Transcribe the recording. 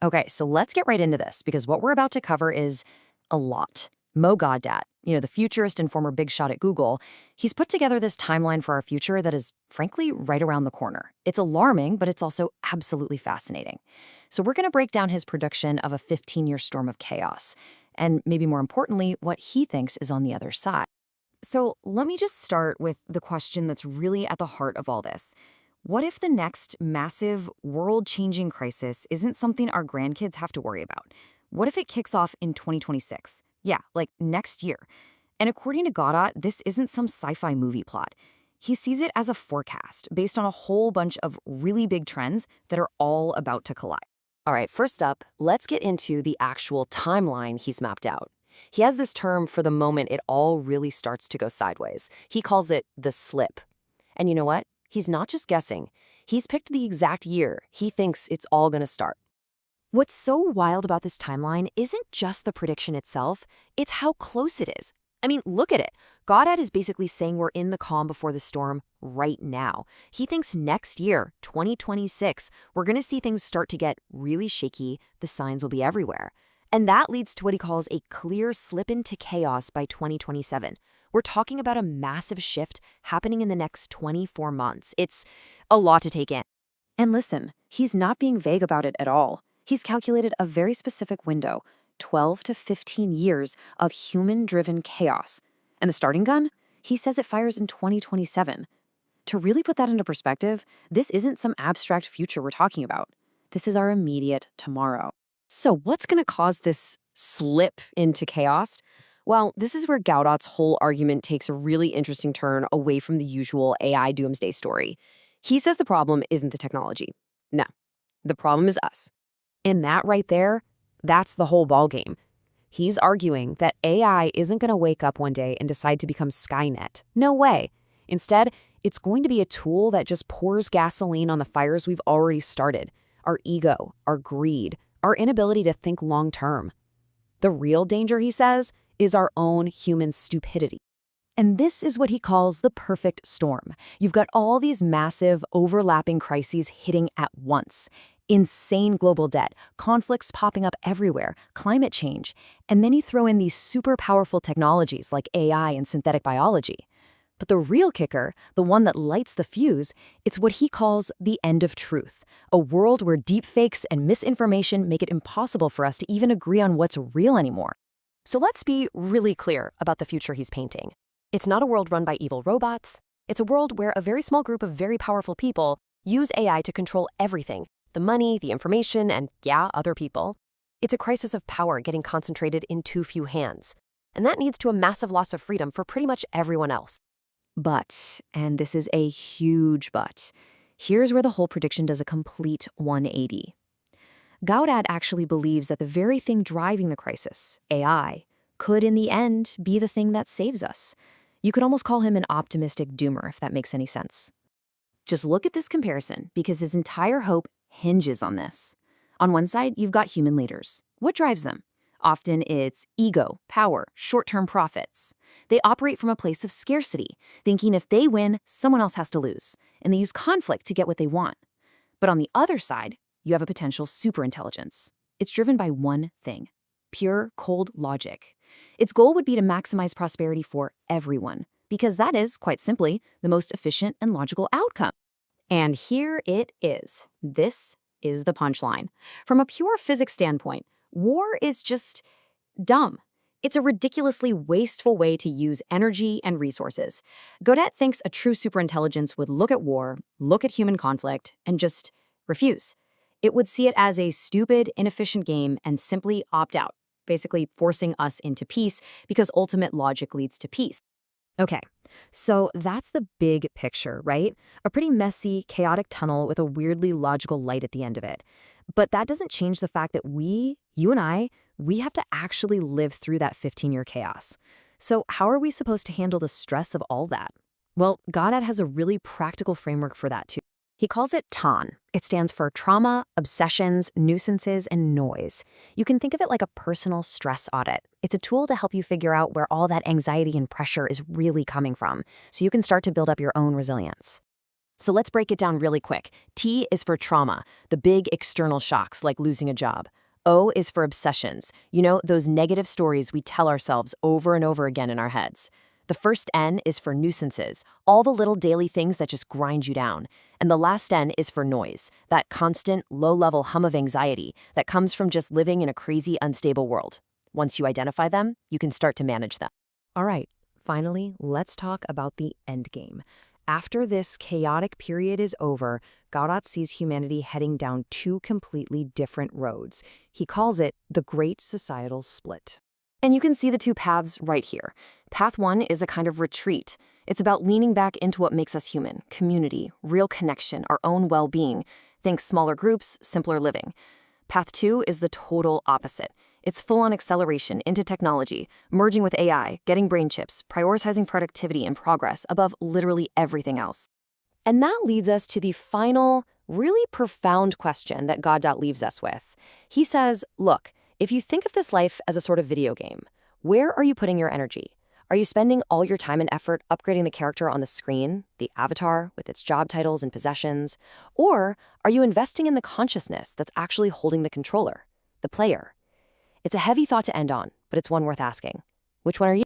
Okay, so let's get right into this because what we're about to cover is a lot. Gawdat, the futurist and former big shot at Google, he's put together this timeline for our future that is, frankly, right around the corner. It's alarming, but it's also absolutely fascinating. So we're going to break down his prediction of a 15-year storm of chaos, and maybe more importantly, what he thinks is on the other side. So let me just start with the question that's really at the heart of all this. What if the next massive, world-changing crisis isn't something our grandkids have to worry about? What if it kicks off in 2026? Yeah, like next year. And according to Gawdat, this isn't some sci-fi movie plot. He sees it as a forecast based on a whole bunch of really big trends that are all about to collide. All right, first up, let's get into the actual timeline he's mapped out. He has this term for the moment it all really starts to go sideways. He calls it the slip. And you know what? He's not just guessing. He's picked the exact year he thinks it's all going to start. What's so wild about this timeline isn't just the prediction itself, it's how close it is. I mean, look at it. Gawdat is basically saying we're in the calm before the storm right now. He thinks next year, 2026, we're going to see things start to get really shaky, the signs will be everywhere. And that leads to what he calls a clear slip into chaos by 2027. We're talking about a massive shift happening in the next 24 months. It's a lot to take in. And listen, he's not being vague about it at all. He's calculated a very specific window, 12 to 15 years of human-driven chaos. And the starting gun? He says it fires in 2027. To really put that into perspective, this isn't some abstract future we're talking about. This is our immediate tomorrow. So what's going to cause this slip into chaos? Well, this is where Gaudat's whole argument takes a really interesting turn away from the usual AI doomsday story. He says the problem isn't the technology. No, the problem is us. And that right there, that's the whole ballgame. He's arguing that AI isn't going to wake up one day and decide to become Skynet. No way. Instead, it's going to be a tool that just pours gasoline on the fires we've already started. Our ego, our greed, our inability to think long-term. The real danger, he says, is our own human stupidity. And this is what he calls the perfect storm. You've got all these massive, overlapping crises hitting at once. Insane global debt, conflicts popping up everywhere, climate change, and then you throw in these super powerful technologies like AI and synthetic biology. But the real kicker, the one that lights the fuse, it's what he calls the end of truth, a world where deepfakes and misinformation make it impossible for us to even agree on what's real anymore. So let's be really clear about the future he's painting. It's not a world run by evil robots. It's a world where a very small group of very powerful people use AI to control everything, the money, the information, and yeah, other people. It's a crisis of power getting concentrated in too few hands. And that leads to a massive loss of freedom for pretty much everyone else. But, and this is a huge but, here's where the whole prediction does a complete 180. Gawdat actually believes that the very thing driving the crisis, AI, could in the end be the thing that saves us. You could almost call him an optimistic doomer, if that makes any sense. Just look at this comparison, because his entire hope hinges on this. On one side, you've got human leaders. What drives them? Often it's ego, power, short-term profits. They operate from a place of scarcity, thinking if they win, someone else has to lose, and they use conflict to get what they want. But on the other side, you have a potential superintelligence. It's driven by one thing: pure, cold logic. Its goal would be to maximize prosperity for everyone, because that is, quite simply, the most efficient and logical outcome. And here it is. This is the punchline. From a pure physics standpoint, war is just dumb. It's a ridiculously wasteful way to use energy and resources. Gawdat thinks a true superintelligence would look at war, look at human conflict, and just refuse. It would see it as a stupid, inefficient game and simply opt out, basically forcing us into peace because ultimate logic leads to peace. Okay, so that's the big picture, right? A pretty messy, chaotic tunnel with a weirdly logical light at the end of it. But that doesn't change the fact that you and I, we have to actually live through that 15-year chaos. So how are we supposed to handle the stress of all that? Well, Gawdat has a really practical framework for that too. He calls it TON. It stands for trauma, obsessions, nuisances, and noise. You can think of it like a personal stress audit. It's a tool to help you figure out where all that anxiety and pressure is really coming from, so you can start to build up your own resilience. So let's break it down really quick. T is for trauma, the big external shocks like losing a job. O is for obsessions, those negative stories we tell ourselves over and over again in our heads. The first N is for nuisances, all the little daily things that just grind you down. And the last N is for noise, that constant, low-level hum of anxiety that comes from just living in a crazy, unstable world. Once you identify them, you can start to manage them. All right, finally, let's talk about the endgame. After this chaotic period is over, Gawdat sees humanity heading down two completely different roads. He calls it the Great Societal Split. And you can see the two paths right here. Path one is a kind of retreat. It's about leaning back into what makes us human, community, real connection, our own well-being. Think smaller groups, simpler living. Path two is the total opposite. It's full-on acceleration into technology, merging with AI, getting brain chips, prioritizing productivity and progress above literally everything else. And that leads us to the final, really profound question that Gawdat leaves us with. He says, look, if you think of this life as a sort of video game, where are you putting your energy? Are you spending all your time and effort upgrading the character on the screen, the avatar with its job titles and possessions? Or are you investing in the consciousness that's actually holding the controller, the player? It's a heavy thought to end on, but it's one worth asking. Which one are you?